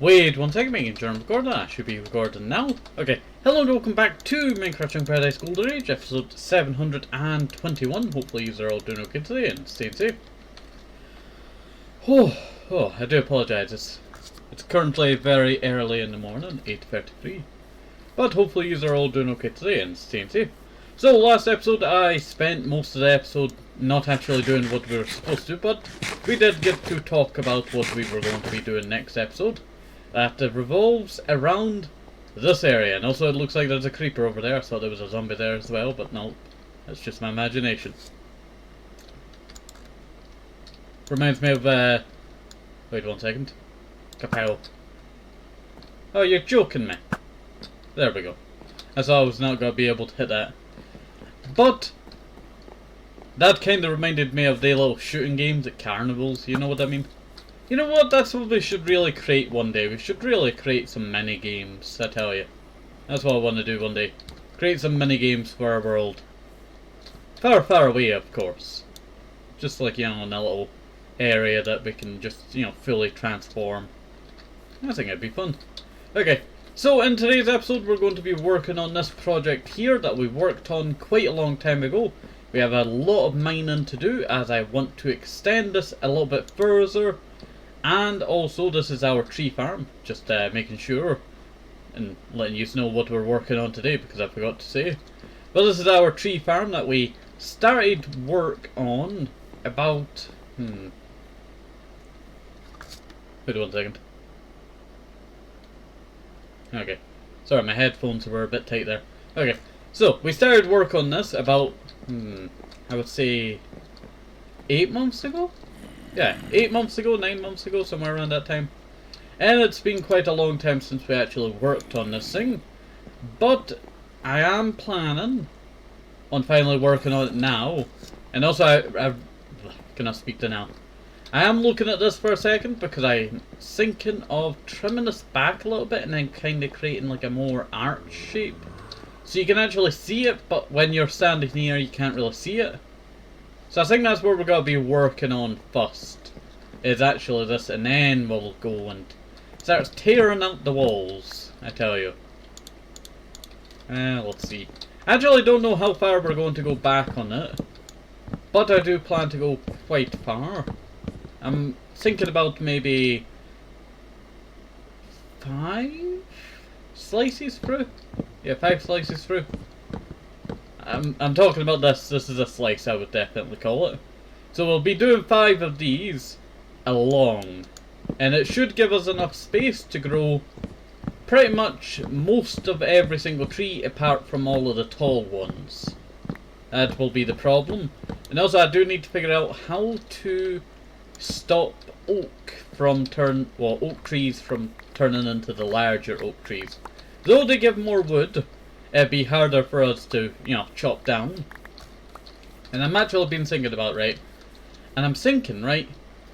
Wait one second, making sure I'm recording. I should be recording now. Okay, hello and welcome back to Minecraft Young Paradise Golden Age, episode 721. Hopefully you are all doing okay today and staying safe. Oh, I do apologise. It's currently very early in the morning, 8:33. But hopefully you are all doing okay today and staying safe. So last episode I spent most of the episode not actually doing what we were supposed to, but we did get to talk about what we were going to be doing next episode. That revolves around this area, and also it looks like there's a creeper over there. I thought there was a zombie there as well, but no, that's just my imagination. Reminds me of, wait one second. Kapow. Oh, you're joking me. There we go. I thought I was not going to be able to hit that. But that kind of reminded me of the little shooting games at carnivals, you know what I mean? You know what, that's what we should really create one day. We should really create some mini games, I tell you. That's what I want to do one day. Create some mini games for our world. Far, far away, of course. Just like, you know, in a little area that we can just, you know, fully transform. I think it'd be fun. Okay, so in today's episode we're going to be working on this project here that we worked on quite a long time ago. We have a lot of mining to do as I want to extend this a little bit further. And also this is our tree farm, just making sure and letting you know what we're working on today because I forgot to say. But this is our tree farm that we started work on about, wait one second. Okay, sorry, my headphones were a bit tight there. Okay, so we started work on this about, I would say 8 months ago? Yeah, 8 months ago, 9 months ago, somewhere around that time. And it's been quite a long time since we actually worked on this thing. But I am planning on finally working on it now. And also, I cannot speak to now. I am looking at this for a second because I'm thinking of trimming this back a little bit and then kind of creating like a more arch shape. So you can actually see it, but when you're standing here you can't really see it. So I think that's what we're going to be working on first, is actually this, and then we'll go and start tearing out the walls, I tell you. Let's see. I actually don't know how far we're going to go back on it, but I do plan to go quite far. I'm thinking about maybe 5 slices through? Yeah, 5 slices through. I'm talking about this. This is a slice, I would definitely call it. So we'll be doing 5 of these along, and it should give us enough space to grow pretty much most of every single tree apart from all of the tall ones. That will be the problem. And also I do need to figure out how to stop oak trees from turning into the larger oak trees. Though they give more wood, it'd be harder for us to, you know, chop down. And I'm actually been thinking about, right? And I'm thinking, right,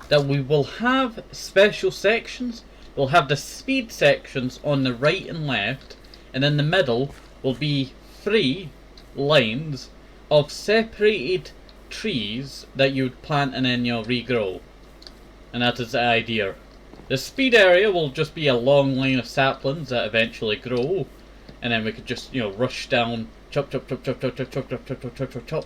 that we will have special sections. We'll have the speed sections on the right and left, and in the middle will be 3 lines of separated trees that you'd plant and then you'll regrow. And that is the idea. The speed area will just be a long line of saplings that eventually grow. And then we could just, you know, rush down, chop, chop, chop, chop, chop, chop, chop, chop, chop, chop, chop, chop, chop.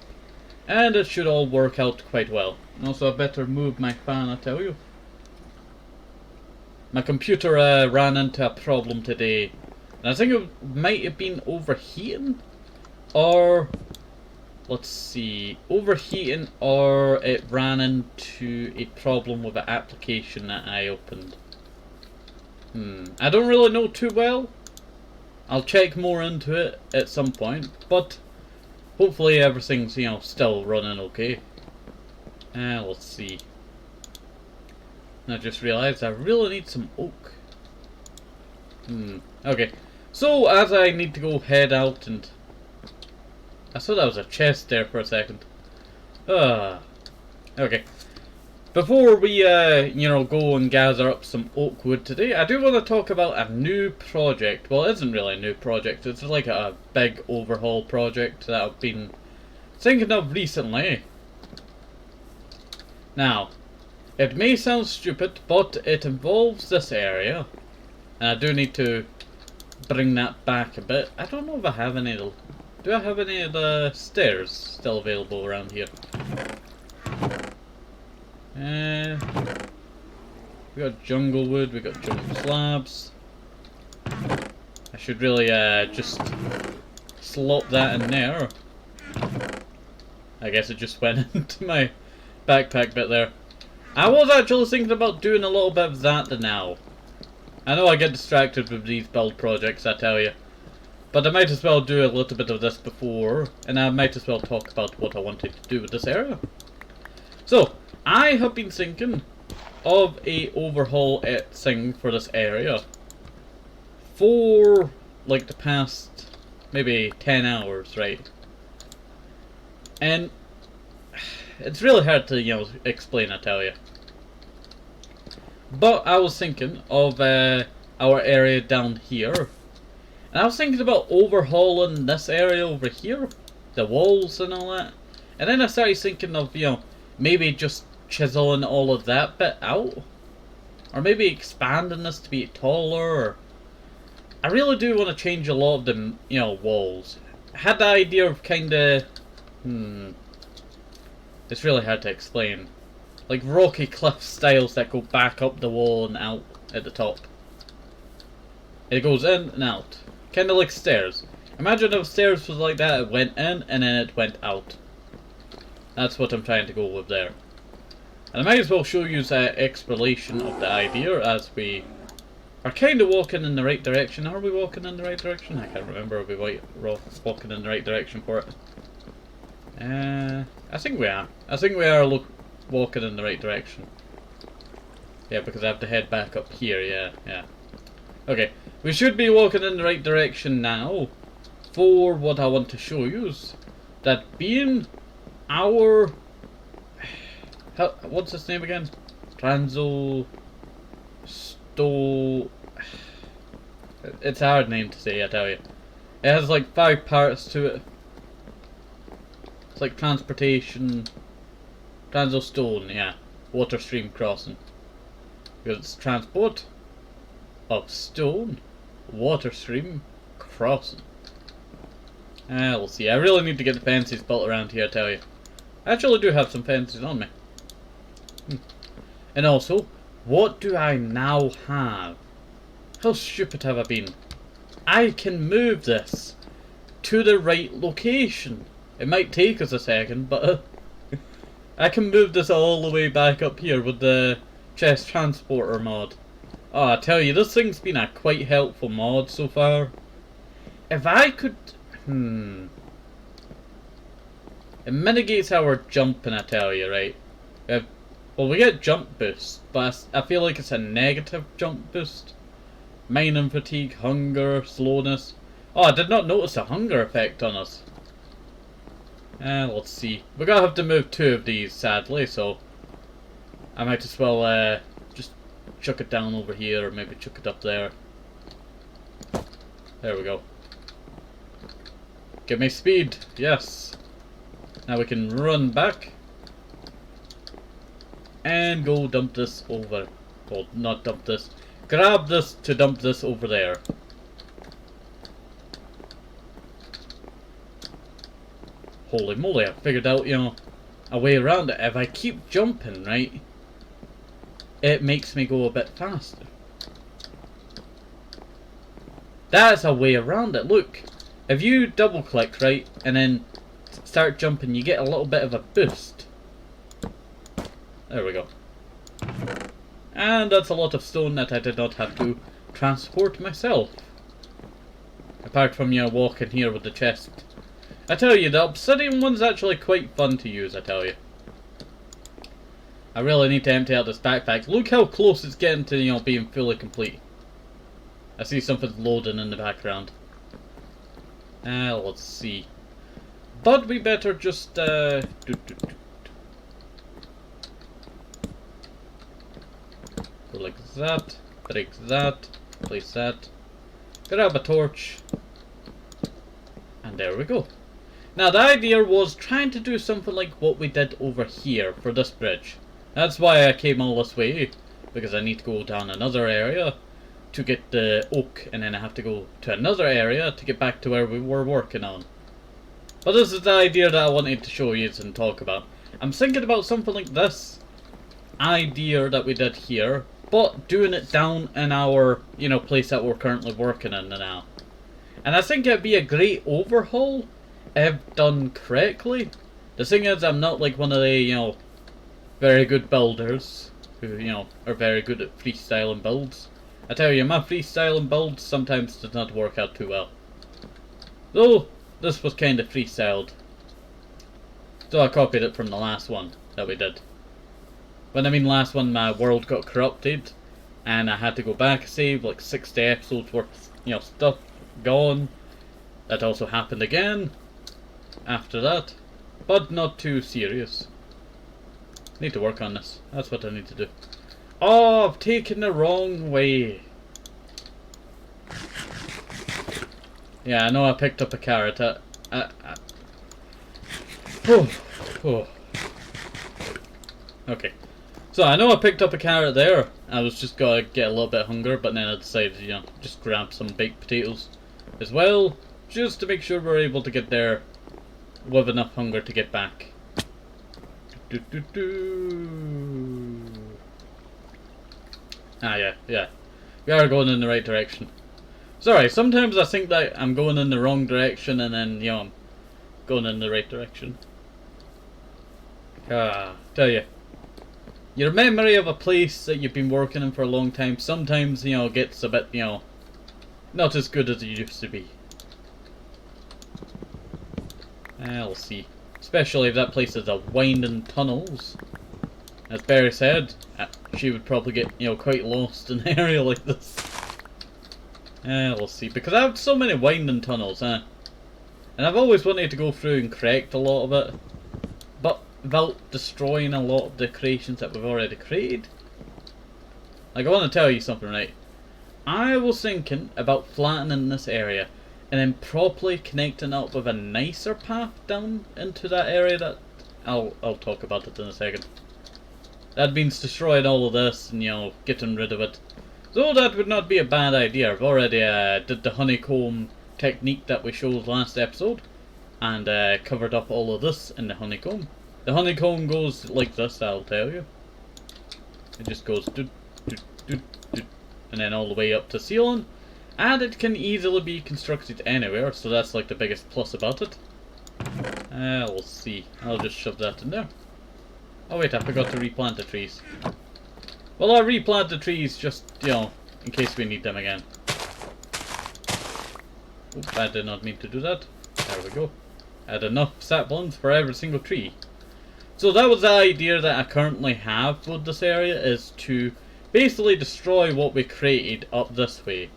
And it should all work out quite well. And also I better move my fan, I tell you. My computer ran into a problem today. And I think it might have been overheating. Or, let's see, overheating, or it ran into a problem with an application that I opened. I don't really know too well. I'll check more into it at some point, but hopefully everything's, you know, still running okay. Let's see. And I just realized I really need some oak. Okay. So, as I need to go head out and... I thought that was a chest there for a second. Okay. Before we, you know, go and gather up some oak wood today, I do want to talk about a new project. Well, it isn't really a new project. It's like a big overhaul project that I've been thinking of recently. Now, it may sound stupid, but it involves this area. And I do need to bring that back a bit. I don't know if I have any of the... Do I have any of the stairs still available around here? We got jungle wood, we got jungle slabs. I should really just slot that in there. I guess it just went into my backpack bit there. I was actually thinking about doing a little bit of that now. I know I get distracted with these build projects, I tell you. But I might as well do a little bit of this before, and I might as well talk about what I wanted to do with this area. So, I have been thinking of a overhaul thing for this area for like the past maybe 10 hours, right? And it's really hard to, you know, explain, I tell you. But I was thinking of our area down here. And I was thinking about overhauling this area over here. The walls and all that. And then I started thinking of, you know, maybe just chiseling all of that bit out. Or maybe expanding this to be taller. Or I really do want to change a lot of the, you know, walls. I had the idea of kind of... It's really hard to explain. Like rocky cliff styles that go back up the wall and out at the top. It goes in and out. Kind of like stairs. Imagine if stairs was like that, it went in and then it went out. That's what I'm trying to go with there. And I might as well show you the explanation of the idea as we are kind of walking in the right direction. Are we walking in the right direction? I can't remember if we're walking in the right direction for it. I think we are. I think we are walking in the right direction. Yeah, because I have to head back up here, yeah. Okay, we should be walking in the right direction now for what I want to show you. That being our... what's his name again? It's a hard name to say, I tell you. It has like 5 parts to it. It's like transportation... Stone, yeah. Water stream crossing. Because it's transport of stone, water stream, crossing. We'll see. I really need to get the fences built around here, I tell you. I actually do have some fences on me. And also, what do I now have? How stupid have I been? I can move this to the right location. It might take us a second, but I can move this all the way back up here with the chest transporter mod. Oh, I tell you, this thing's been a quite helpful mod so far. If I could... It mitigates our jumping, I tell you, right? Well, we get jump boost, but I feel like it's a negative jump boost. Mining fatigue, hunger, slowness. Oh, I did not notice a hunger effect on us. Let's see. We're gonna have to move 2 of these, sadly, so I might as well just chuck it down over here, or maybe chuck it up there. There we go. Give me speed, yes. Now we can run back and go dump this over. Well, not dump this. Grab this to dump this over there. Holy moly, I figured out, you know, a way around it. If I keep jumping, right, it makes me go a bit faster. That's a way around it. Look, if you double click, right, and then start jumping, you get a little bit of a boost. There we go. And that's a lot of stone that I did not have to transport myself. Apart from, you know, walking here with the chest. I tell you, the obsidian one's actually quite fun to use, I tell you. I really need to empty out this backpack. Look how close it's getting to, you know, being fully complete. I see something loading in the background. Let's see. But we better just, Go like that, break that, place that, grab a torch, and there we go. Now the idea was trying to do something like what we did over here for this bridge. That's why I came all this way, because I need to go down another area to get the oak, and then I have to go to another area to get back to where we were working on. But this is the idea that I wanted to show you and talk about. I'm thinking about something like this idea that we did here, but doing it down in our, place that we're currently working in now. And I think it'd be a great overhaul if done correctly. The thing is, I'm not like one of the, very good builders who, are very good at freestyling builds. I tell you, my freestyling builds sometimes does not work out too well. Though, this was kind of freestyled. So I copied it from the last one that we did. When I mean last one, my world got corrupted, and I had to go back and save like 60 episodes worth, stuff gone. That also happened again after that, but not too serious. Need to work on this. That's what I need to do. Oh, I've taken the wrong way. Yeah, I know I picked up a carrot. Oh. Okay. So I know I picked up a carrot there. I was just gonna get a little bit of hunger, but then I decided, just grab some baked potatoes as well, just to make sure we're able to get there with enough hunger to get back. Ah, yeah. We are going in the right direction. Sorry, sometimes I think that I'm going in the wrong direction, and then, I'm going in the right direction. Tell you. Your memory of a place that you've been working in for a long time sometimes, gets a bit, not as good as it used to be. I'll see. Especially if that place has a winding tunnels. As Barry said, she would probably get, quite lost in an area like this. We'll see. Because I have so many winding tunnels, And I've always wanted to go through and correct a lot of it. But without destroying a lot of the creations that we've already created. Like, I want to tell you something, right? I was thinking about flattening this area and then properly connecting up with a nicer path down into that area that I'll talk about it in a second. That means destroying all of this and, getting rid of it. Though that would not be a bad idea. I've already did the honeycomb technique that we showed last episode, and covered up all of this in the honeycomb. The honeycomb goes like this, I'll tell you. It just goes doot, doot, doot, doot, and then all the way up to ceiling. And it can easily be constructed anywhere, so that's like the biggest plus about it. We'll see. I'll just shove that in there. Oh wait, I forgot to replant the trees. Well, I'll replant the trees just, in case we need them again. Oops, I did not mean to do that. There we go. I had enough saplings for every single tree. So that was the idea that I currently have with this area, is to basically destroy what we created up this way.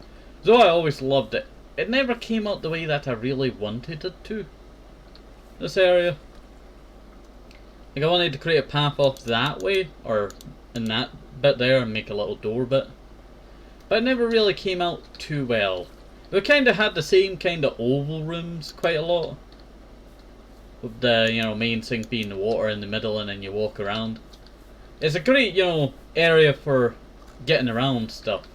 Though I always loved it, it never came out the way that I really wanted it to. This area. Like, I wanted to create a path off that way, or in that bit there, and make a little door bit. But it never really came out too well. We kind of had the same kind of oval rooms quite a lot. With the, main thing being the water in the middle, and then you walk around. It's a great, area for getting around stuff.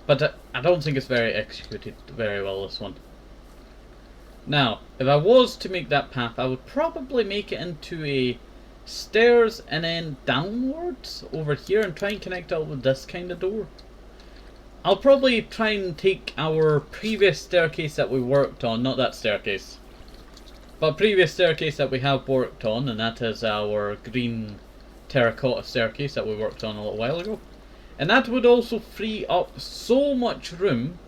But I don't think it's very executed very well, this one. Now, if I was to make that path, I would probably make it into a stairs and then downwards over here and try and connect it with this kind of door. I'll probably try and take our previous staircase that we worked on, not that staircase, but previous staircase that we have worked on, and that is our green terracotta staircase that we worked on a little while ago. And that would also free up so much room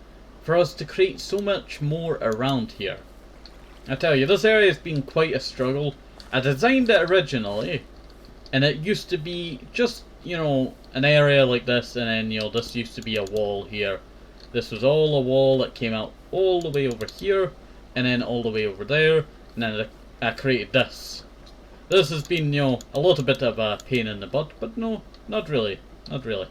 for us to create so much more around here. I tell you, this area has been quite a struggle. I designed it originally, and it used to be just, an area like this, and then, this used to be a wall here. This was all a wall that came out all the way over here, and then all the way over there, and then I created this. This has been, a little bit of a pain in the butt, but no, not really, not really.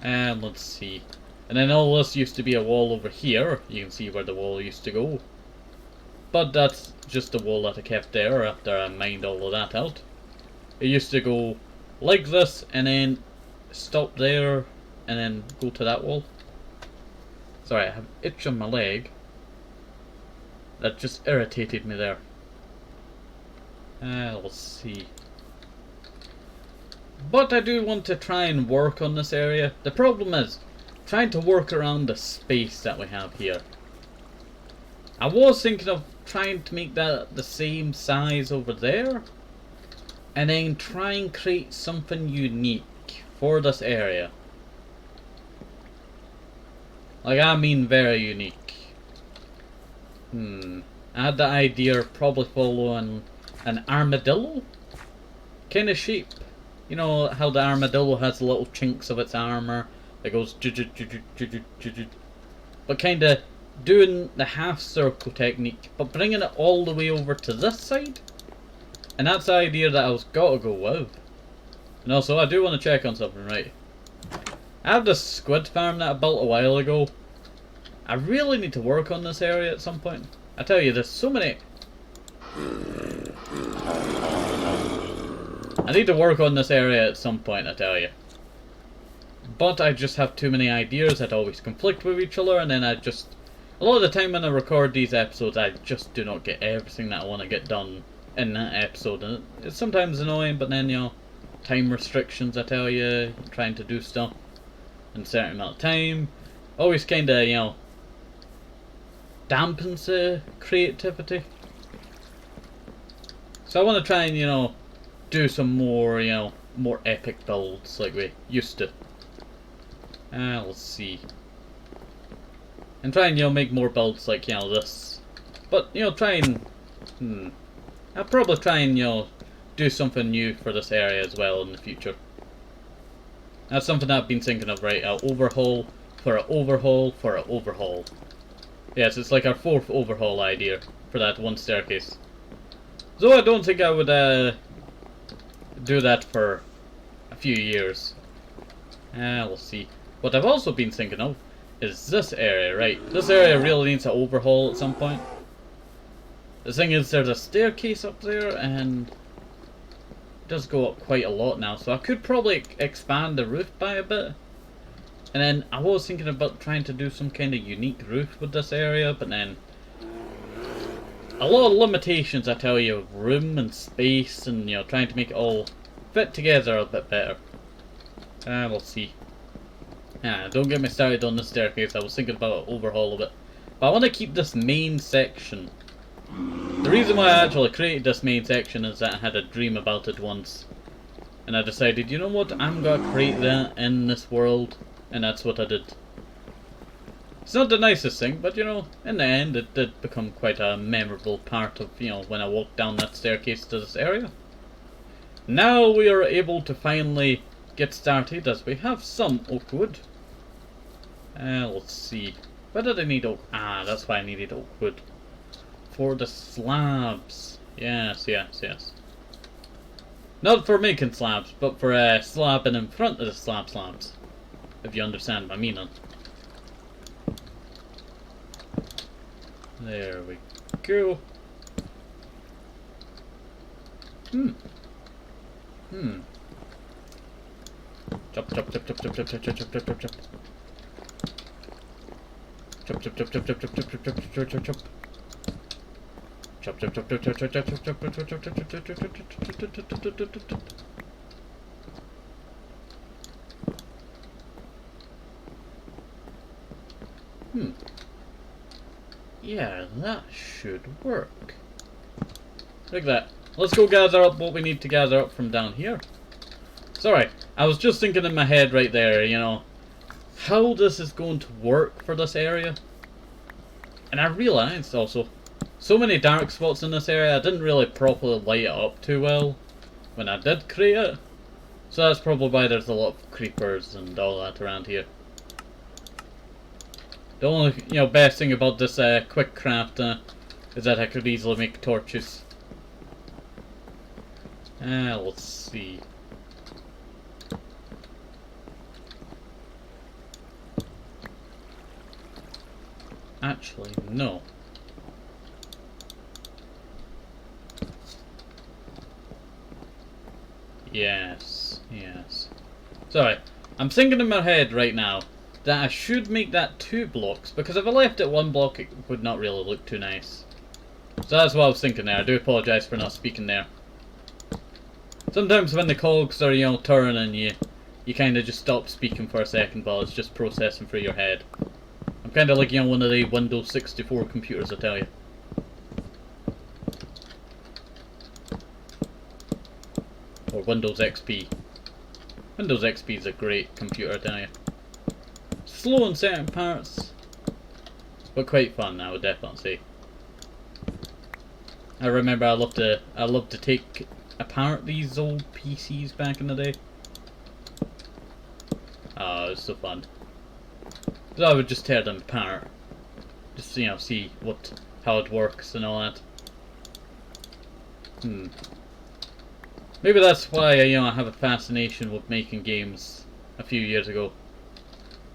And let's see. And then all this used to be a wall over here. You can see where the wall used to go. But that's just the wall that I kept there after I mined all of that out. It used to go like this and then stop there and then go to that wall. Sorry, I have an itch on my leg. That just irritated me there. Let's see. But I do want to try and work on this area. The problem is trying to work around the space that we have here. I was thinking of trying to make that the same size over there, and then try and create something unique for this area. Like, I mean very unique. I had the idea of probably following an armadillo kind of shape. You know how the armadillo has little chinks of its armor that goes but kind of doing the half circle technique, but bringing it all the way over to this side. And that's the idea that I was gotta go with. And also, I do want to check on something, right? I have this squid farm that I built a while ago. I really need to work on this area at some point. I tell you, there's so many... I need to work on this area at some point, I tell you. But I just have too many ideas that always conflict with each other, and then I just... A lot of the time when I record these episodes, I just do not get everything that I want to get done in that episode. And it's sometimes annoying, but then, you know, time restrictions, I tell you, trying to do stuff in a certain amount of time. Always kind of, you know, dampens the creativity. So I want to try and, you know, do some more, you know, more epic builds like we used to. Let's see. And try and, you know, make more builds like, you know, this. But, you know, try and... I'll probably try and, you know, do something new for this area as well in the future. That's something I've been thinking of, right? An overhaul for an overhaul for an overhaul. Yes, it's like our 4th overhaul idea for that one staircase. Though I don't think I would do that for a few years. We'll see. What I've also been thinking of is this area, right? This area really needs an overhaul at some point. The thing is, there's a staircase up there, and it does go up quite a lot now, so I could probably expand the roof by a bit. And then I was thinking about trying to do some kind of unique roof with this area, but then a lot of limitations, I tell you, of room and space, and, you know, trying to make it all fit together a bit better. We'll see. Don't get me started on the staircase. I was thinking about an overhaul of it, but I want to keep this main section. The reason why I actually created this main section is that I had a dream about it once, and I decided, you know what, I'm gonna create that in this world, and that's what I did. It's not the nicest thing, but, you know, in the end it did become quite a memorable part of, you know, when I walked down that staircase to this area. Now we are able to finally get started, as we have some oak wood. Let's see. Why did I need oak? That's why I needed oak wood. For the slabs. Yes. Not for making slabs, but for slabbing in front of the slabs. If you understand my meaning. There we go. Chop. Yeah, that should work. Like that. Let's go gather up what we need to gather up from down here. Sorry, I was just thinking in my head right there, you know, how this is going to work for this area. And I realised also, so many dark spots in this area, I didn't really properly light it up too well when I did create it. So that's probably why there's a lot of creepers and all that around here. The only, you know, best thing about this quick craft is that I could easily make torches. Let's see. Actually, no. Yes. Sorry. I'm thinking in my head right now that I should make that 2 blocks, because if I left it 1 block it would not really look too nice. So that's what I was thinking there. I do apologise for not speaking there. Sometimes when the cogs are, you know, turning, you kind of just stop speaking for a second while it's just processing through your head. I'm kind of like, you know, one of the Windows 64 computers, I tell you. Or Windows XP. Windows XP is a great computer, I tell you. Slow in certain parts, but quite fun, I would definitely say. I remember I loved to take apart these old PCs back in the day. Oh, it was so fun. So I would just tear them apart, just, you know, see how it works and all that. Maybe that's why, you know, I have a fascination with making games a few years ago.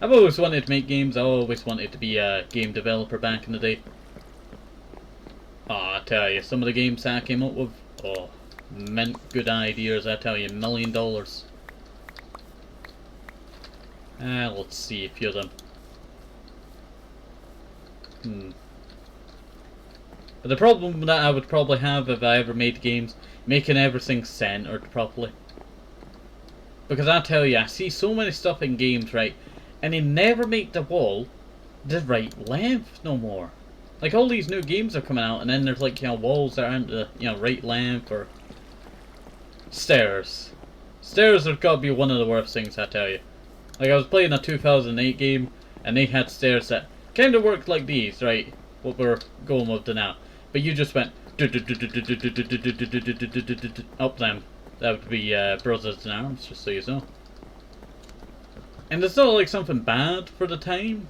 I've always wanted to make games. I always wanted to be a game developer back in the day. Oh, I tell you, some of the games that I came up with, oh, mint good ideas, I tell you, $1 million. Let's see a few of them. But the problem that I would probably have if I ever made games, making everything centered properly. Because I tell you, I see so many stuff in games, right, and they never make the wall the right length no more. Like, all these new games are coming out, and then there's, like, you know, walls that aren't the, you know, right length, or stairs. Stairs have got to be one of the worst things, I tell you. Like, I was playing a 2008 game, and they had stairs that kind of worked like these, right? What we're going with now. But you just went up them. That would be Brothers in Arms, just so you know. And it's not like something bad for the time,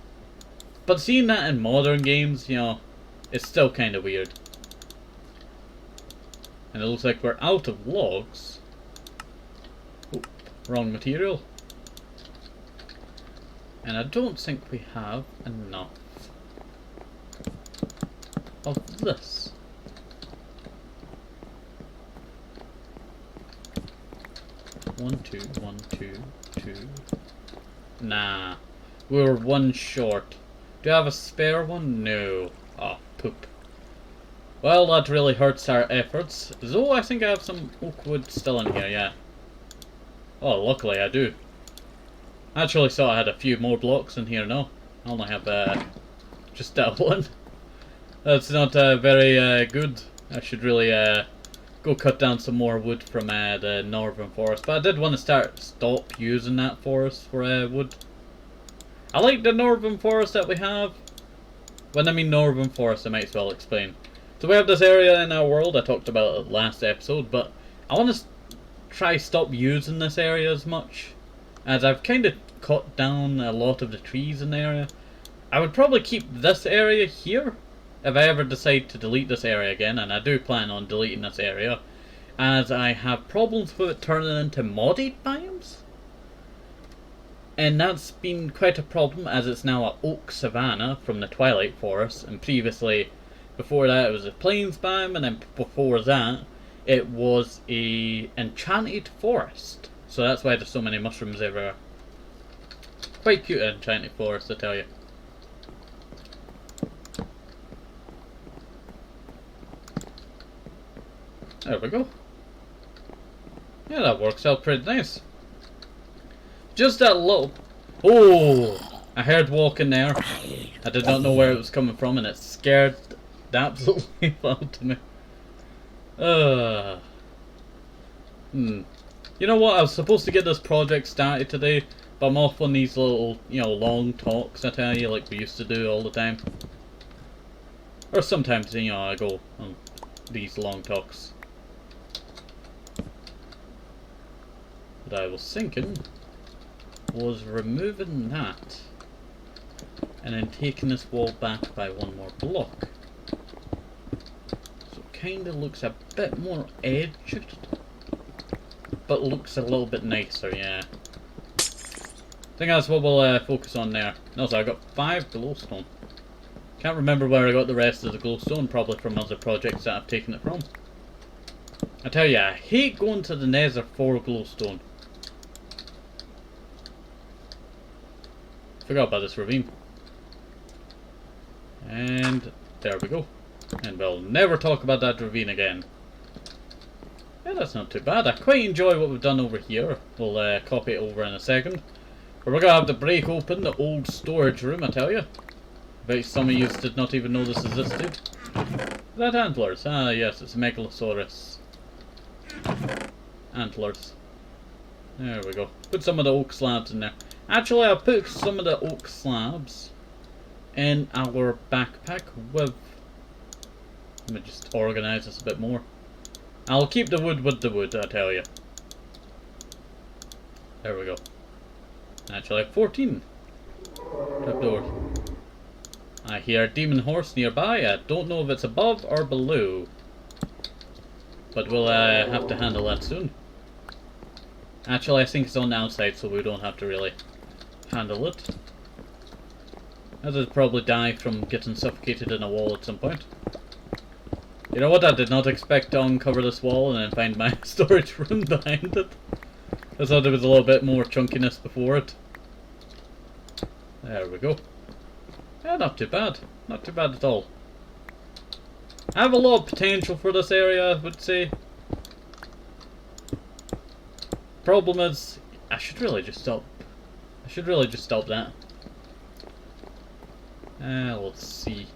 but seeing that in modern games, you know, it's still kind of weird. And it looks like we're out of logs. Oh, wrong material. And I don't think we have enough of this. One, two, one, two, two. Nah, we're 1 short. Do I have a spare one? No. Oh, poop. Well, that really hurts our efforts. Though I think I have some oak wood still in here, yeah. Oh, luckily I do. I actually thought I had a few more blocks in here, no. I only have just that one. That's not very good. I should really go cut down some more wood from the northern forest. But I did want to stop using that forest for wood. I like the northern forest that we have. When I mean northern forest, I might as well explain. So we have this area in our world, I talked about it last episode, but I want to try stop using this area as much, as I've kind of cut down a lot of the trees in the area. I would probably keep this area here, if I ever decide to delete this area again, and I do plan on deleting this area, as I have problems with it turning into modded biomes. And that's been quite a problem, as it's now an oak savanna from the Twilight Forest, and previously, before that, it was a plains biome, and then before that, it was a enchanted forest. So that's why there's so many mushrooms everywhere. Quite cute enchanted forest, I tell you. There we go. Yeah, that works out pretty nice. Just that little... Oh! I heard walking there. I did not know where it was coming from, and it scared the absolutely out of me. You know what? I was supposed to get this project started today, but I'm off on these little, you know, long talks, I tell you, like we used to do all the time. Or sometimes, you know, I go on these long talks. What I was thinking was removing that and then taking this wall back by 1 more block. So it kind of looks a bit more edged, but looks a little bit nicer, yeah. I think that's what we'll focus on there. Also, I got 5 glowstone. Can't remember where I got the rest of the glowstone, probably from other projects that I've taken it from. I tell you, I hate going to the nether for glowstone. Forgot about this ravine. And there we go. And we'll never talk about that ravine again. Yeah, that's not too bad. I quite enjoy what we've done over here. We'll copy it over in a second. But we're going to have to break open the old storage room, I tell you. I bet some of you did not even know this existed. Is that antlers? Ah, yes, it's a Megalosaurus. Antlers. There we go. Put some of the oak slabs in there. Actually, I'll put some of the oak slabs in our backpack with... Let me just organise this a bit more. I'll keep the wood with the wood, I tell you. There we go. Actually, 14. Trapdoor. I hear a demon horse nearby. I don't know if it's above or below. But we'll have to handle that soon. Actually, I think it's on the outside, so we don't have to really handle it. As it'll probably die from getting suffocated in a wall at some point. You know what? I did not expect to uncover this wall and then find my storage room behind it. I thought there was a little bit more chunkiness before it. There we go. Yeah, not too bad. Not too bad at all. I have a lot of potential for this area, I would say. Problem is, I should really just stop. I should really just stop that. Let's see.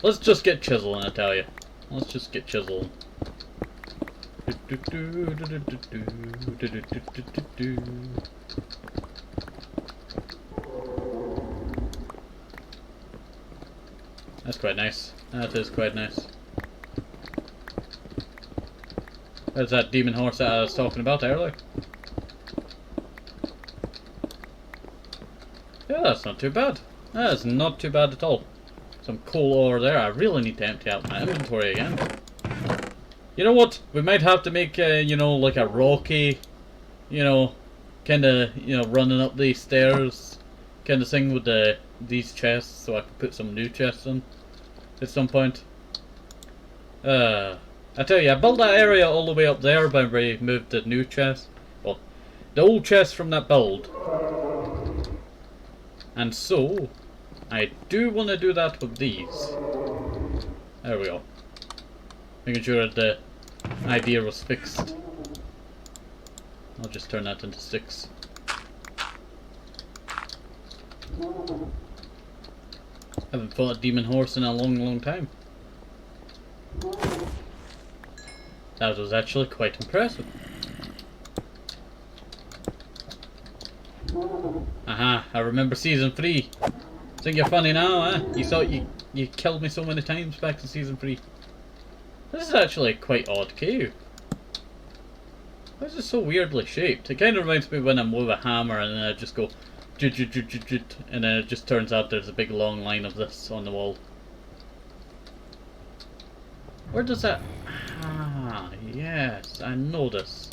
Let's just get chiseling, I tell you. Let's just get chiseling. That's quite nice. That is quite nice. There's that demon horse that I was talking about earlier. Yeah, that's not too bad. That is not too bad at all. Some coal ore there. I really need to empty out my inventory again. You know what? We might have to make, you know, like a rocky, you know, kind of, you know, running up these stairs kind of thing with these chests, so I can put some new chests in at some point. I tell you, I built that area all the way up there when we moved the new chest. Well, the old chest from that build. And so, I do want to do that with these. There we go. Making sure that the idea was fixed. I'll just turn that into sticks. Haven't fought a demon horse in a long time. That was actually quite impressive. Aha, I remember season 3. Think you're funny now, eh? You thought you killed me so many times back in season 3. This is actually a quite odd cave. Why is it so weirdly shaped? It kind of reminds me when I'm with a hammer and then I just go and then it just turns out there's a big long line of this on the wall. Where does that... Ah, yes, I know this.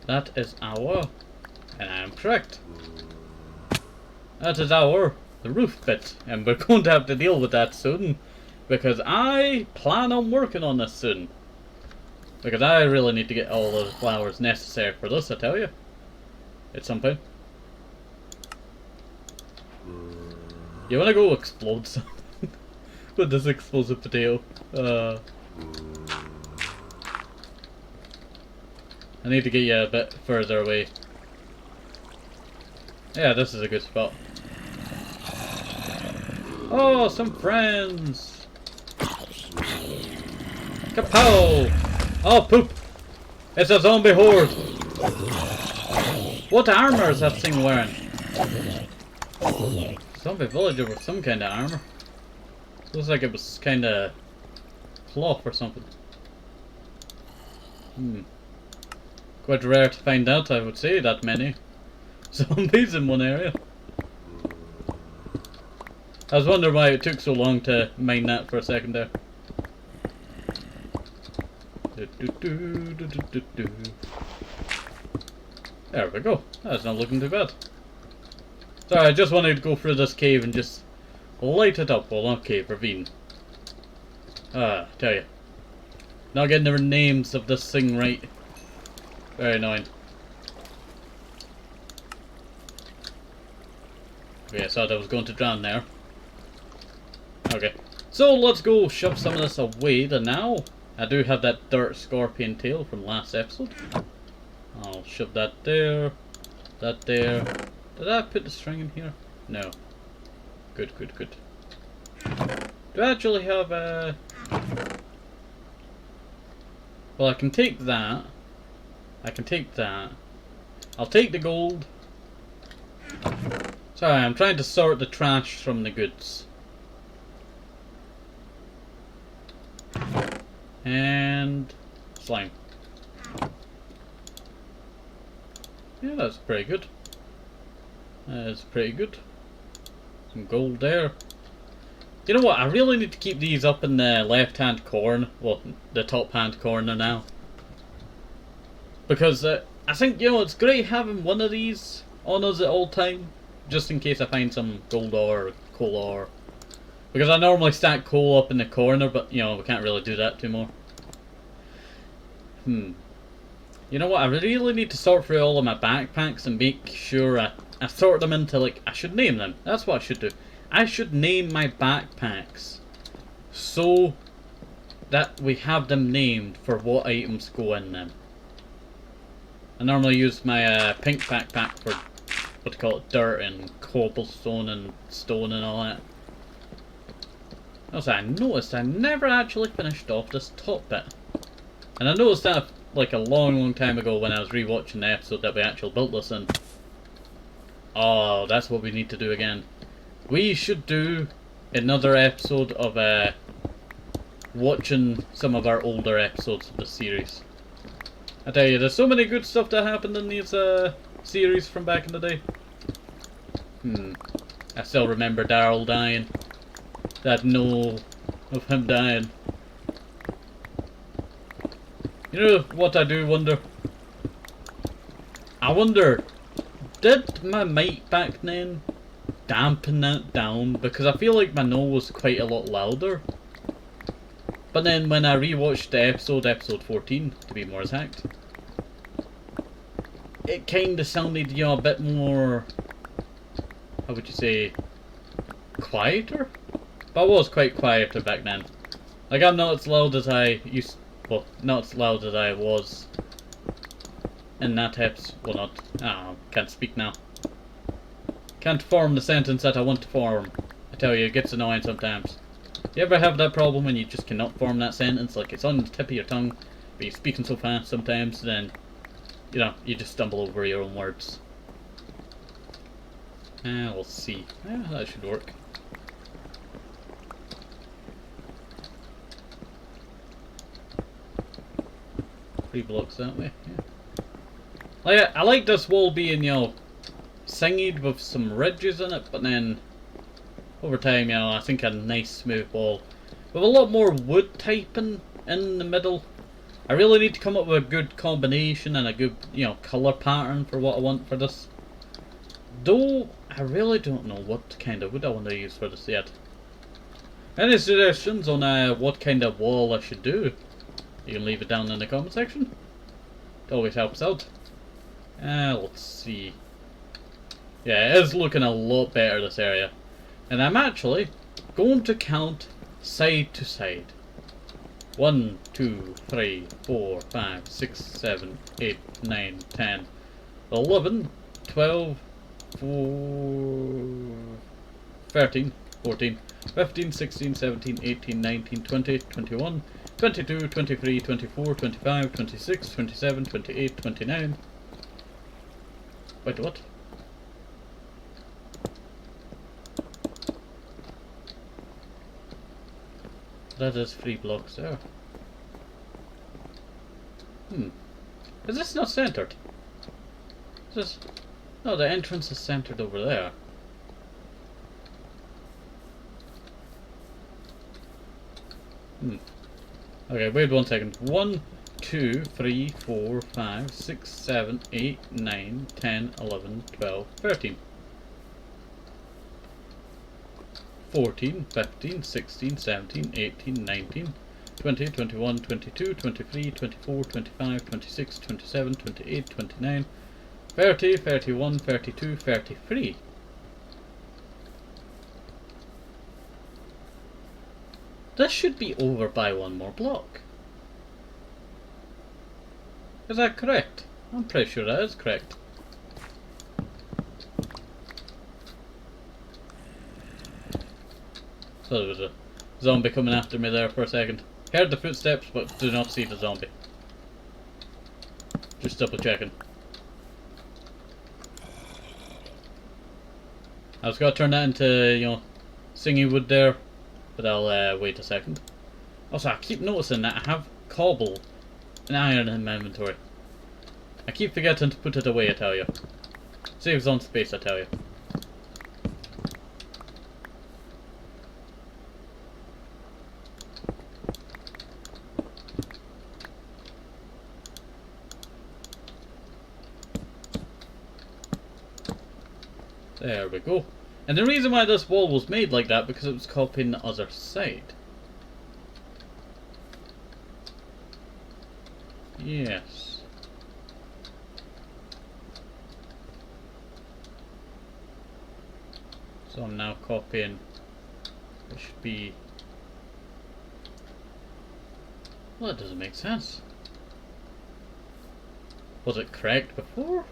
That is our... And I am correct. That is the roof bit. And we're going to have to deal with that soon. Because I plan on working on this soon. Because I really need to get all the flowers necessary for this, I tell you. At some point. You wanna go explode something? With this explosive potato. I need to get you a bit further away. Yeah, this is a good spot. Oh, some friends! Kapow! Oh, poop! It's a zombie horde! What armor is that thing wearing? Zombie villager with some kind of armor. Looks like it was kind of cloth or something. Quite rare to find out, I would say, that many zombies in one area. I was wondering why it took so long to mine that for a second there. There we go. That's not looking too bad. Sorry, I just wanted to go through this cave and just light it up. Well, not cave, ravine. Tell you. Not getting the names of this thing right. Very annoying. Okay, I thought I was going to drown there. Okay. So let's go shove some of this away then now. I do have that dirt scorpion tail from last episode. I'll shove that there. That there. Did I put the string in here? No. Good, good, good. Do I actually have a... Well, I can take that. I can take that. I'll take the gold. Sorry, I'm trying to sort the trash from the goods. And... slime. Yeah, that's pretty good. That's pretty good. Some gold there. You know what? I really need to keep these up in the left-hand corner. Well, the top-hand corner now. Because I think, you know, it's great having one of these on us at all time. Just in case I find some gold ore or coal ore. Because I normally stack coal up in the corner, but, you know, we can't really do that anymore. You know what? I really need to sort through all of my backpacks and make sure I sort them into, like, I should name them. That's what I should do. I should name my backpacks so that we have them named for what items go in them. I normally use my pink backpack for, what do you call it, dirt and cobblestone and stone and all that. Also, I noticed I never actually finished off this top bit. And I noticed that like a long time ago when I was rewatching the episode that we actually built this in. Oh, that's what we need to do again. We should do another episode of watching some of our older episodes of the series. I tell you, there's so many good stuff that happened in these series from back in the day. I still remember Daryl dying. That know of him dying. You know what I do wonder? I wonder, did my mic back then dampen that down? Because I feel like my no was quite a lot louder. But then when I rewatched the episode 14, to be more exact, it kinda sounded, you know, a bit more, how would you say, quieter? But I was quite quieter back then. Like, I'm not as loud as I used, well, not as loud as I was in that episode. Well, not, can't speak now. Can't form the sentence that I want to form. I tell you, it gets annoying sometimes. You ever have that problem when you just cannot form that sentence? Like, it's on the tip of your tongue, but you're speaking so fast sometimes, then, you know, you just stumble over your own words. We'll see. That should work. 3 blocks that way, yeah. Like, I like this wall being, you know, singed with some ridges in it, but then over time, you know, I think a nice smooth wall with a lot more wood typing in the middle. I really need to come up with a good combination and a good, you know, colour pattern for what I want for this. Though, I really don't know what kind of wood I want to use for this yet. Any suggestions on what kind of wall I should do? You can leave it down in the comment section. It always helps out. Let's see. Yeah, it is looking a lot better, this area. And I'm actually going to count side to side. 1, 2, 3, 4, 5, 6, 7, 8, 9, 10, 11, 12, 13, 14, 15, 16, 17, 18, 19, 20, 21, 22, 23, 24, 25, 26, 27, 28, 29. Wait, what? That is 3 blocks there. Is this not centered? Is this... No, the entrance is centered over there. Okay, wait 1 second. 1, 2, 3, 4, 5, 6, 7, 8, 9, 10, 11, 12, 13. 14, 15, 16, 17, 18, 19, 20, 21, 22, 23, 24, 25, 26, 27, 28, 29, 30, 31, 32, 33. This should be over by one more block. Is that correct? I'm pretty sure that is correct. So there was a zombie coming after me there for a second. Heard the footsteps, but do not see the zombie. Just double checking. I was gonna turn that into, you know, singing wood there, but I'll wait a second. Also, I keep noticing that I have cobble and iron in my inventory. I keep forgetting to put it away, I tell you. Saves on space, I tell you. There we go. And the reason why this wall was made like that, because it was copying the other side. Yes. So I'm now copying. It should be. Well, that doesn't make sense. Was it correct before?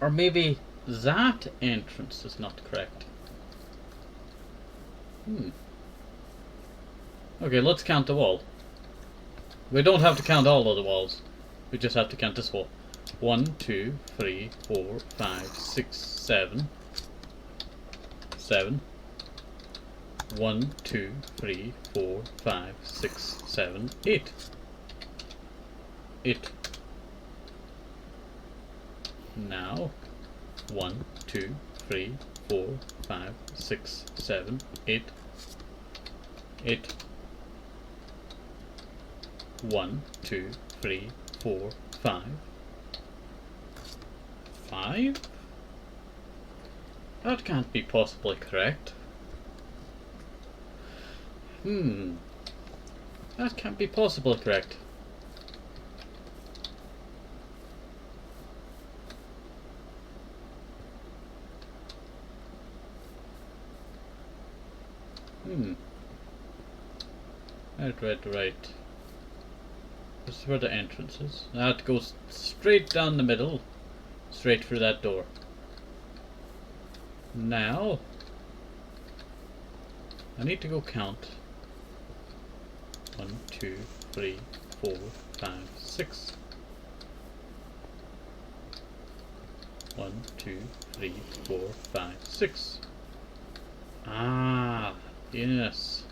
Or maybe that entrance is not correct. Okay, let's count the wall. We don't have to count all of the walls. We just have to count this wall. 1, 2, 3, 4, 5, 6, 7. 7. 1, 2, 3, 4, 5, 6, 7, 8. 8. Now, 1, 2, 3, 4, 5, 6, 7, 8. 8. 1, 2, 3, 4, 5. 5? That can't be possibly correct. That can't be possibly correct. Right. This is where the entrance is. That goes straight down the middle. Straight through that door. Now, I need to go count. 1, 2, 3, 4, 5, 6. 1, 2, 3, 4, 5, 6. Ah, yes.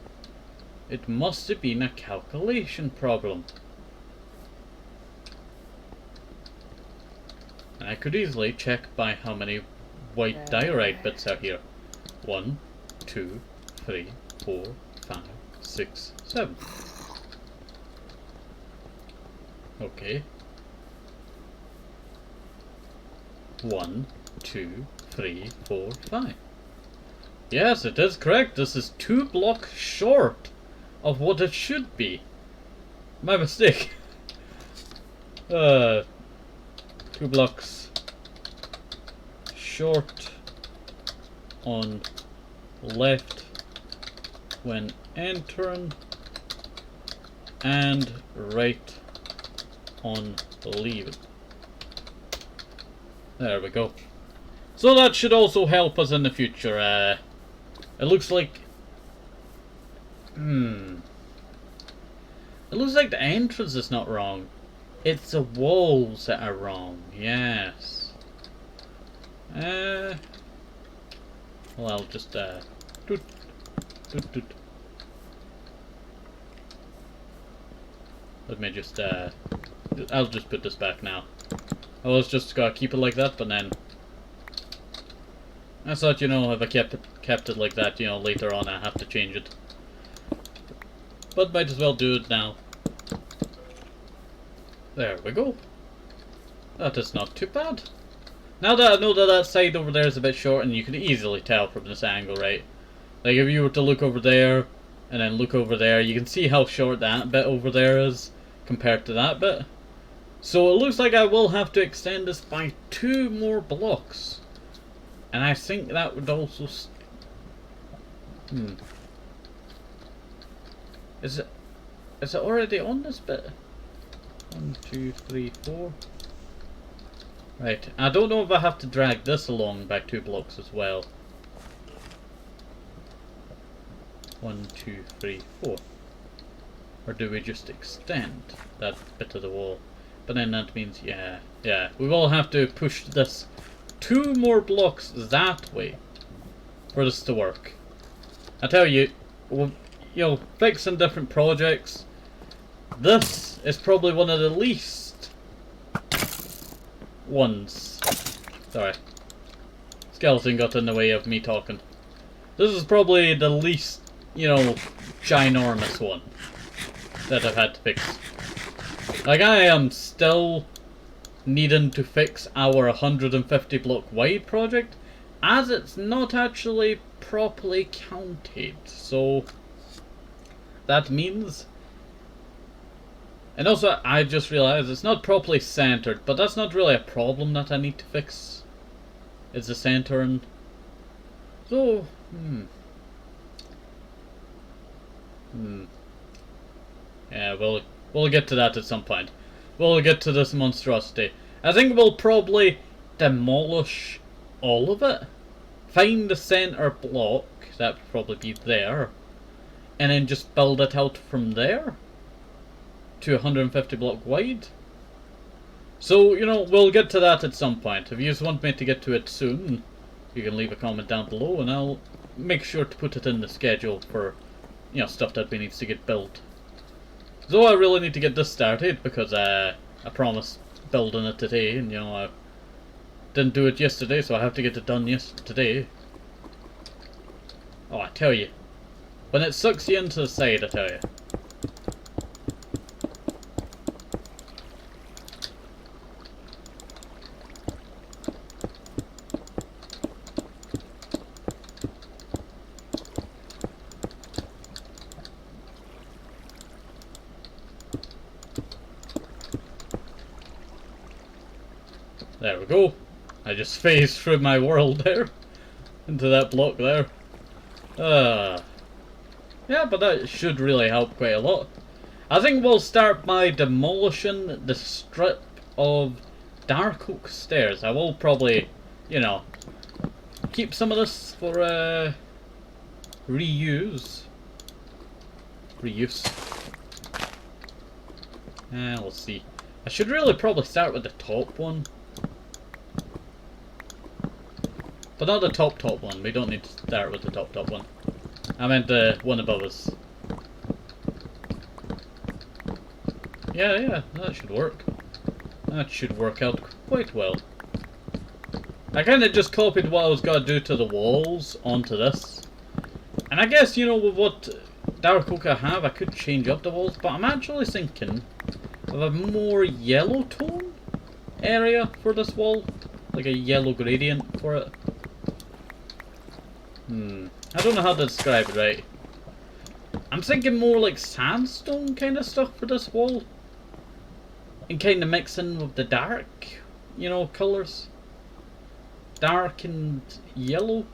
It must have been a calculation problem. And I could easily check by how many white diorite bits are here. 1, 2, 3, 4, 5, 6, 7. Okay. 1, 2, 3, 4, 5. Yes, it is correct. This is 2 blocks short of what it should be. My mistake. 2 blocks short on left when entering and right on leaving. There we go. So that should also help us in the future. It looks like it looks like the entrance is not wrong. It's the walls that are wrong. Yes. Well, I'll just doot. Let me just I'll just put this back now. I was just gonna keep it like that, but then I thought, you know, if I kept it like that, you know, later on I have to change it. But might as well do it now. There we go. That is not too bad. Now that I know that that side over there is a bit short, and you can easily tell from this angle, right? Like if you were to look over there, and then look over there, you can see how short that bit over there is compared to that bit. So it looks like I will have to extend this by 2 more blocks. And I think that would also... Is it already on this bit? 1, 2, 3, 4. Right. I don't know if I have to drag this along by 2 blocks as well. 1, 2, 3, 4. Or do we just extend that bit of the wall? But then that means, yeah, we will have to push this 2 more blocks that way for this to work. I tell you, fixing different projects, this is probably one of the least ones. Sorry. Skeleton got in the way of me talking. This is probably the least, ginormous one that I've had to fix. Like, I am still needing to fix our 150 block wide project, as it's not actually properly counted. So that means, and also I just realized it's not properly centered, but that's not really a problem that I need to fix. It's the centering. So yeah, we'll get to that at some point. We'll get to this monstrosity. I think we'll probably demolish all of it, find the center block, that would probably be there, and then just build it out from there to 150 block wide. So, we'll get to that at some point. If you just want me to get to it soon, you can leave a comment down below and I'll make sure to put it in the schedule for, stuff that we needs to get built. So I really need to get this started because I promised building it today, and I didn't do it yesterday, so I have to get it done today. Oh, I tell you, when it sucks you into the side, I tell you. There we go. I just phased through my world there. Into that block there. Yeah, but that should really help quite a lot. I think we'll start by demolishing the strip of dark oak stairs. I will probably, keep some of this for reuse. We'll see. I should really probably start with the top one. But not the top one. We don't need to start with the top one. I meant the one above us. Yeah, that should work. That should work out quite well. I kind of just copied what I was going to do to the walls onto this. And I guess, with what dark oak I have, I could change up the walls. But I'm actually thinking of a more yellow tone area for this wall. Like a yellow gradient for it. I don't know how to describe it right. I'm thinking more like sandstone kind of stuff for this wall. And kind of mixing with the dark, colours. Dark and yellow.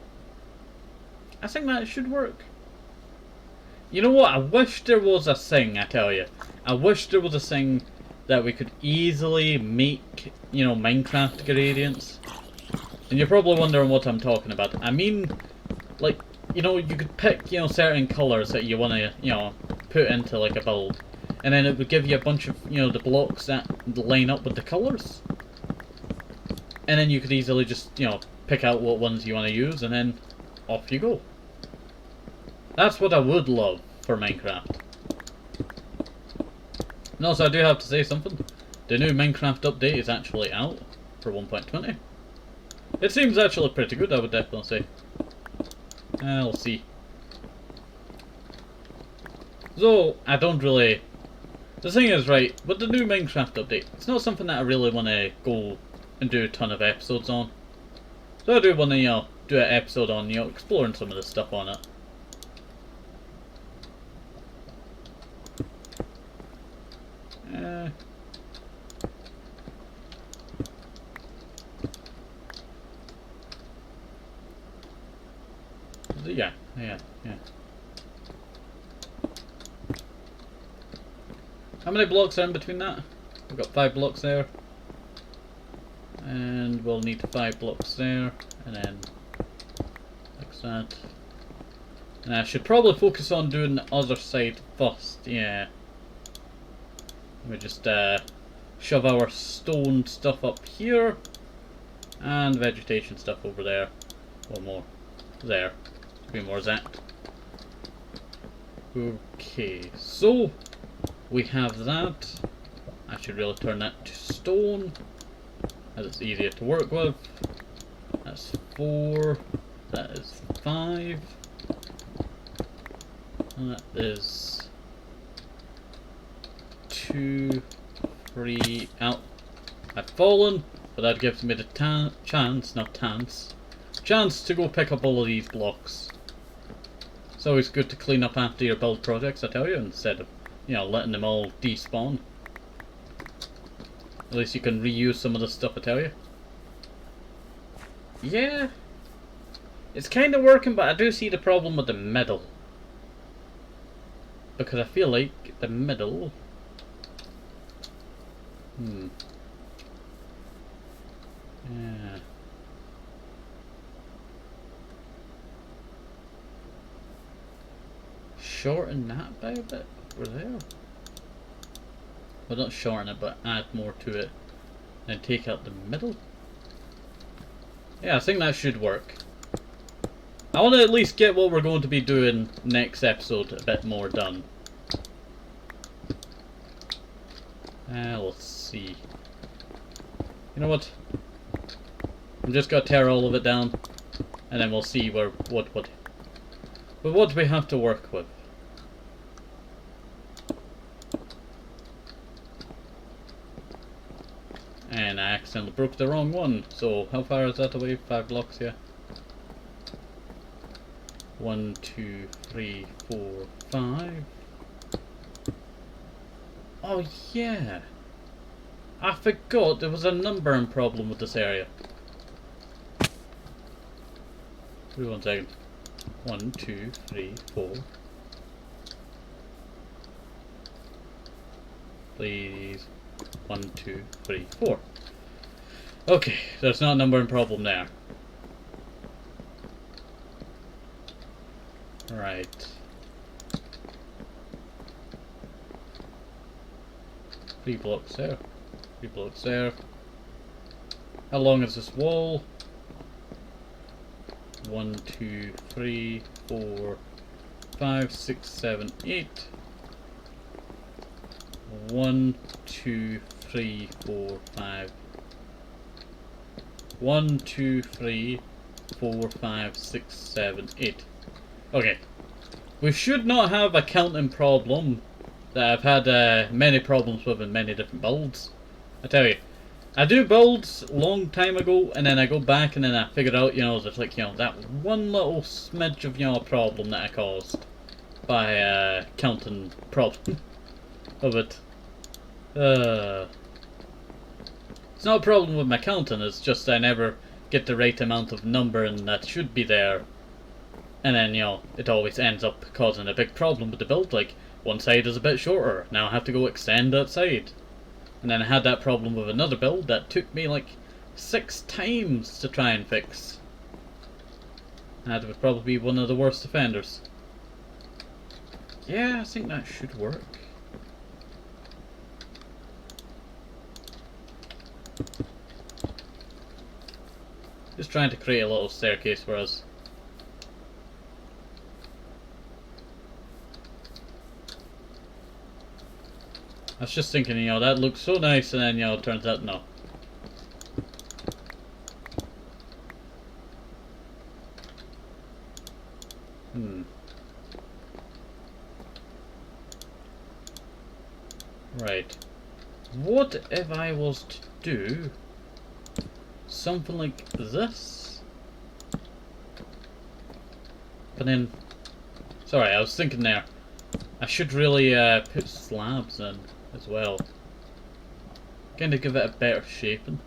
I think that should work. You know what? I wish there was a thing, I tell you. I wish there was a thing that we could easily make, Minecraft gradients. And you're probably wondering what I'm talking about. I mean, like, you could pick, certain colours that you want to, put into, like, a build. And then it would give you a bunch of, the blocks that line up with the colours. And then you could easily just, pick out what ones you want to use, and then off you go. That's what I would love for Minecraft. And also, I do have to say something. The new Minecraft update is actually out for 1.20. It seems actually pretty good, I would definitely say. We'll see. So, I don't really... The thing is, right, with the new Minecraft update, it's not something that I really want to go and do a ton of episodes on. So I do want to, do an episode on, exploring some of the stuff on it. Yeah. How many blocks are in between that? We've got 5 blocks there. And we'll need 5 blocks there. And then like that. And I should probably focus on doing the other side first. Yeah. We just shove our stone stuff up here. And vegetation stuff over there. One more. There. 3 more of that. Okay, so we have that. I should really turn that to stone, as it's easier to work with. That's 4. That is 5. And that is 2, 3. Out. I've fallen, but that gives me the chance to go pick up all of these blocks. It's always good to clean up after your build projects, I tell you, instead of, you know, letting them all despawn. At least you can reuse some of the stuff, I tell you. Yeah, it's kind of working, but I do see the problem with the middle. Because I feel like the middle... Yeah. Shorten that by a bit over there. Well, not shorten it, but add more to it. And take out the middle. Yeah, I think that should work. I want to at least get what we're going to be doing next episode a bit more done. Let's see. You know what? I'm just gonna tear all of it down, and then we'll see what we have to work with. And I accidentally broke the wrong one. So how far is that away? 5 blocks, yeah. 1, 2, 3, 4, 5. Oh yeah. I forgot there was a numbering problem with this area. Wait 1 second. 1, 2, 3, 4. Please. 1, 2, 3, 4. Okay, there's not a numbering problem there. Right. 3 blocks there. 3 blocks there. How long is this wall? 1, 2, 3, 4, 5, 6, 7, 8. 1, 2, 3, 4, 5. 1, 2, 3, 4, 5, 6, 7, 8. Okay. We should not have a counting problem that I've had many problems with in many different builds. I tell you, I do builds a long time ago, and then I go back and then I figure out, you know, there's like, you know, that one little smidge of, you know, problem that I caused by counting problem of it. It's not a problem with my counting, it's just I never get the right amount of numbering that should be there. And then, you know, it always ends up causing a big problem with the build, like, one side is a bit shorter, now I have to go extend that side. And then I had that problem with another build that took me like 6 times to try and fix. That would probably be one of the worst offenders. Yeah, I think that should work. Just trying to create a little staircase for us. I was just thinking, you know, that looks so nice, and then, you know, it turns out no. Right. What if I was to do something like this? But then, sorry, I was thinking there, I should really put slabs in as well. Kind of give it a better shaping.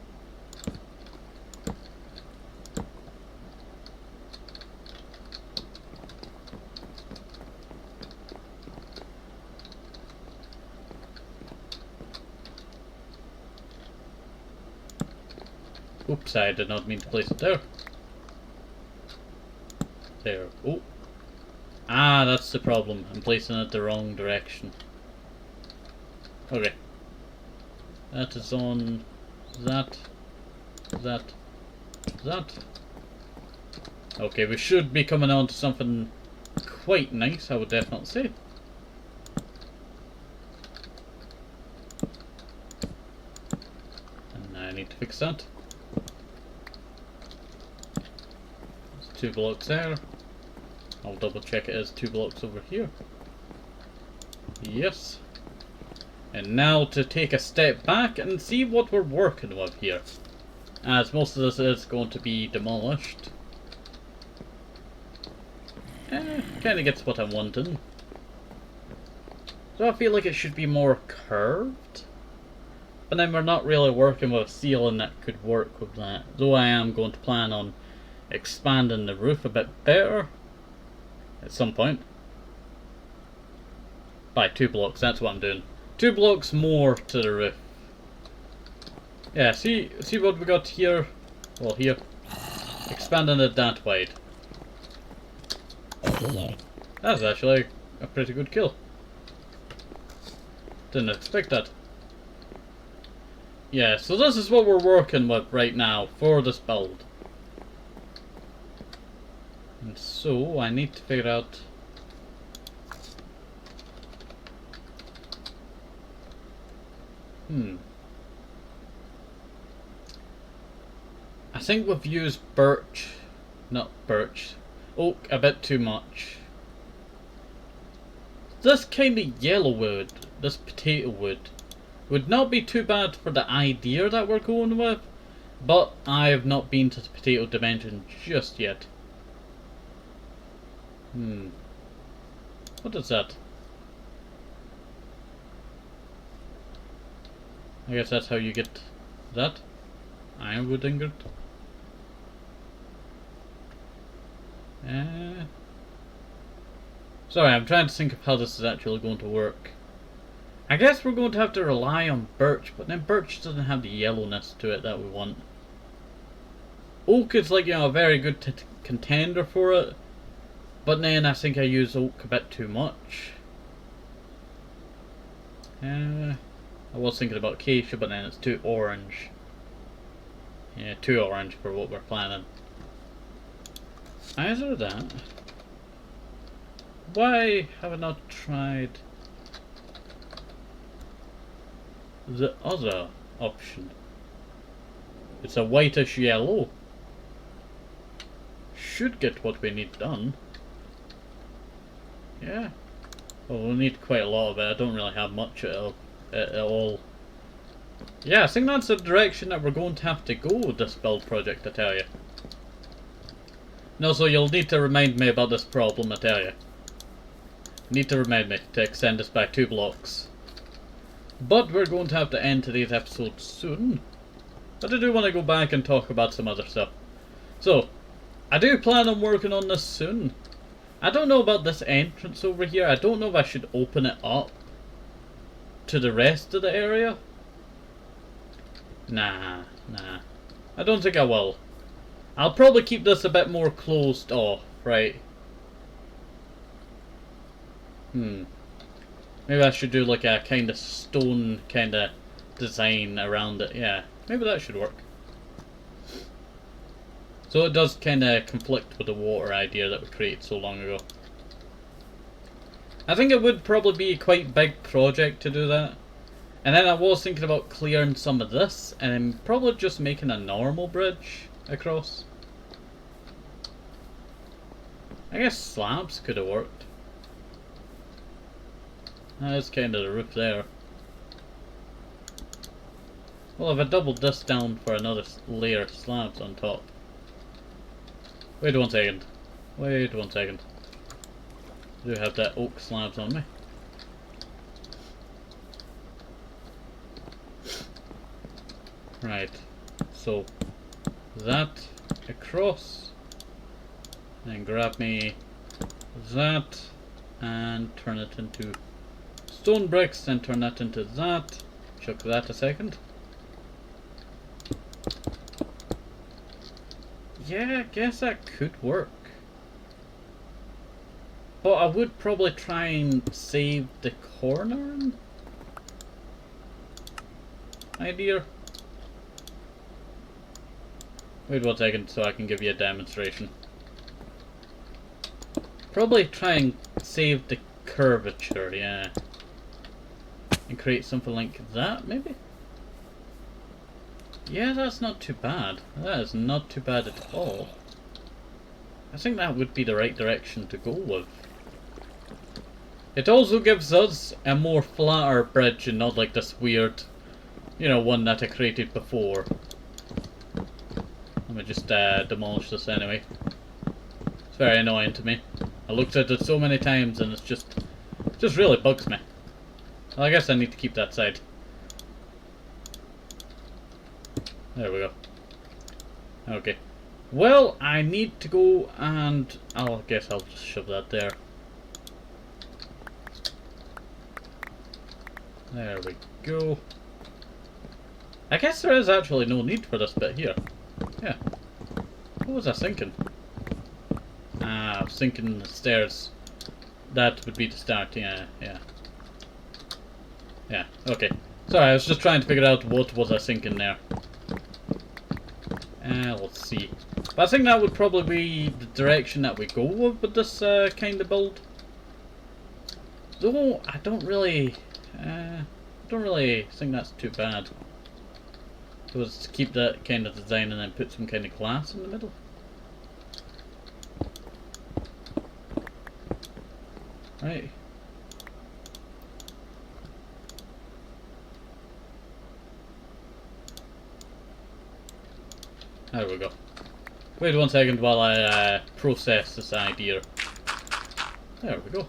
Oops, I did not mean to place it there. There. Oh. Ah, that's the problem. I'm placing it the wrong direction. Okay. That is on that. Okay, we should be coming on to something quite nice, I would definitely say. And I need to fix that. There's 2 blocks there. I'll double check it as 2 blocks over here. Yes. And now to take a step back and see what we're working with here. As most of this is going to be demolished. Kinda gets what I'm wanting. So I feel like it should be more curved. But then we're not really working with a ceiling that could work with that. Though I am going to plan on expanding the roof a bit better. At some point. By 2 blocks, that's what I'm doing. 2 blocks more to the roof. Yeah, see what we got here? Well, here. Expanding it that wide. That's actually a pretty good kill. Didn't expect that. Yeah, so this is what we're working with right now for this build. And so I need to figure out I think we've used oak a bit too much. This kind of yellow wood, this potato wood, would not be too bad for the idea that we're going with, but I have not been to the potato dimension just yet. What is that? I guess that's how you get that. Ironwood ingot. Sorry, I'm trying to think of how this is actually going to work. I guess we're going to have to rely on birch, but then birch doesn't have the yellowness to it that we want. Oak is like, you know, a very good contender for it, but then I think I use oak a bit too much. I was thinking about acacia, but then it's too orange. Yeah, too orange for what we're planning. Either that. Why have I not tried the other option? It's a whitish yellow. Should get what we need done. Yeah. Well, we'll need quite a lot of it. I don't really have much at all. Yeah, I think that's the direction that we're going to have to go with this build project, I tell you. No, so you'll need to remind me about this problem, I tell you. Need to remind me to extend this by 2 blocks. But we're going to have to end today's episode soon. But I do want to go back and talk about some other stuff. So, I do plan on working on this soon. I don't know about this entrance over here. I don't know if I should open it up to the rest of the area. Nah. I don't think I will. I'll probably keep this a bit more closed off, right? Maybe I should do like a kind of stone kind of design around it. Yeah, maybe that should work. So it does kind of conflict with the water idea that we created so long ago. I think it would probably be a quite big project to do that. And then I was thinking about clearing some of this and then probably just making a normal bridge across. I guess slabs could have worked. That's kind of the roof there. Well, if I doubled this down for another layer of slabs on top. Wait 1 second. I do have that oak slabs on me. Right, so that across, then grab me that and turn it into stone bricks, then turn that into that, chuck that a second. Yeah, I guess that could work. But I would probably try and save the corner idea. Wait 1 second so I can give you a demonstration. Probably try and save the curvature, yeah. And create something like that, maybe? Yeah, that's not too bad. That is not too bad at all. I think that would be the right direction to go with. It also gives us a more flatter bridge and not like this weird, you know, one that I created before. Let me just demolish this anyway. It's very annoying to me. I looked at it so many times and it just really bugs me. Well, I guess I need to keep that side. There we go. Okay. Well, I need to go and I guess I'll just shove that there. There we go. I guess there is actually no need for this bit here. Yeah. What was I thinking? Ah, I was thinking the stairs. That would be the start, yeah. Yeah, okay. Sorry, I was just trying to figure out what was I thinking there. Let's see. But I think that would probably be the direction that we go with this kind of build. Though, I don't really think that's too bad. So let's keep that kind of design and then put some kind of glass in the middle. Right. There we go. Wait 1 second while I process this idea. There we go.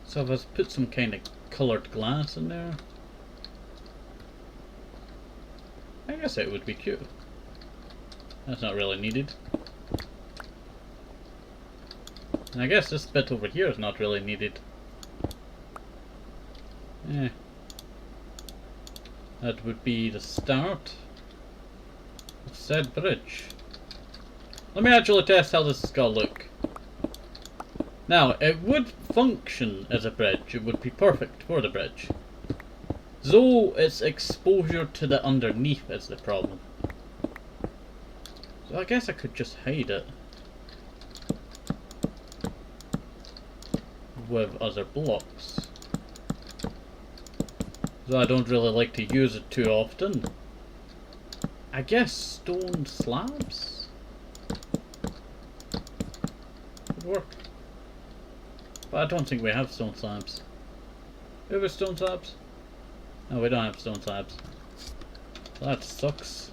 So if I put some kind of coloured glass in there, I guess it would be cute. That's not really needed. And I guess this bit over here is not really needed. That would be the start of said bridge. Let me actually test how this is gonna look. Now, it would function as a bridge. It would be perfect for the bridge. Though its exposure to the underneath is the problem. So I guess I could just hide it with other blocks. Though I don't really like to use it too often. I guess stone slabs would work. But I don't think we have stone slabs. Do we have stone slabs? No, we don't have stone slabs. That sucks.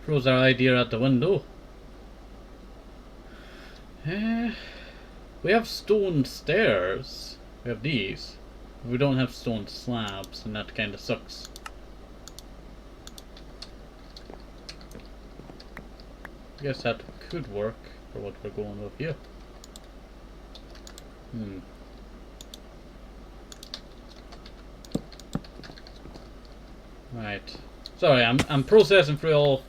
Throws our idea out the window. We have stone stairs. We have these. But we don't have stone slabs, and that kinda sucks. I guess that could work for what we're going with here. Right. Sorry, I'm processing through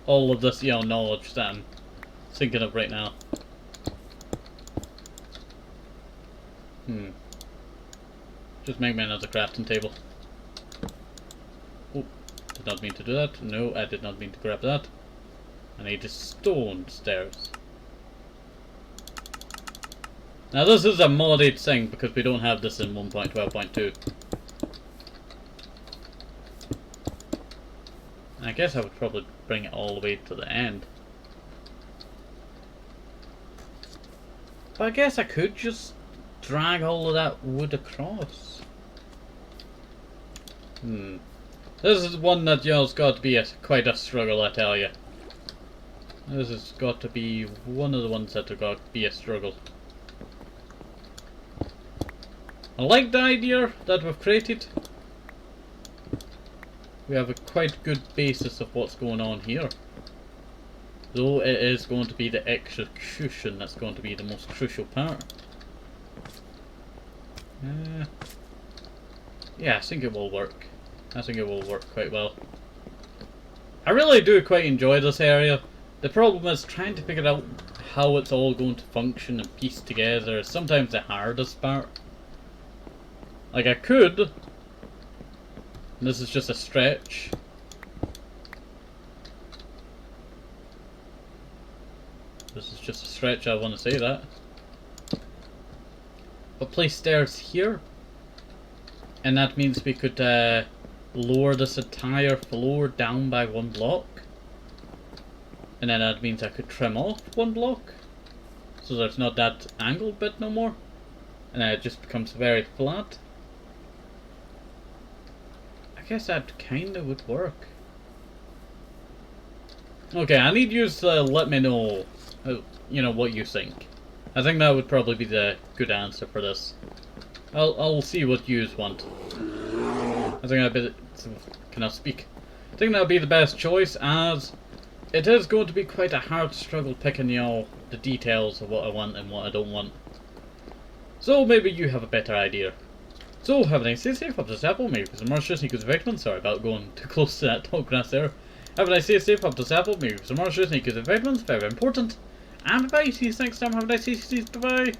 all of this, knowledge that I'm thinking of right now. Just make me another crafting table. Oh, did not mean to do that. No, I did not mean to grab that. I need the stone stairs. Now this is a modded thing because we don't have this in 1.12.2. I guess I would probably bring it all the way to the end. But I guess I could just drag all of that wood across. This is one that, has got to be quite a struggle, I tell you. This has got to be one of the ones that have got to be a struggle. I like the idea that we've created. We have a quite good basis of what's going on here. Though it is going to be the execution that's going to be the most crucial part. Yeah, I think it will work. I think it will work quite well. I really do quite enjoy this area. The problem is trying to figure out how it's all going to function and piece together is sometimes the hardest part. Like I could, and this is just a stretch. This is just a stretch, I want to say that. But place stairs here. And that means we could lower this entire floor down by 1 block. And then that means I could trim off 1 block. So there's not that angled bit no more. And then it just becomes very flat. I guess that kinda would work. Okay, I need you to let me know, you know, what you think. I think that would probably be the good answer for this. I'll see what you want. I think that'd be can I speak? I think that'd be the best choice, as it is going to be quite a hard struggle picking, you know, the details of what I want and what I don't want. So maybe you have a better idea. So have a nice day, safe up this apple, maybe some more shit because victim. Sorry about going too close to that tall grass there. Have a nice day, safe up this apple, maybe some more shit because victims, very important. And bye, see you next time, have a nice day, bye bye.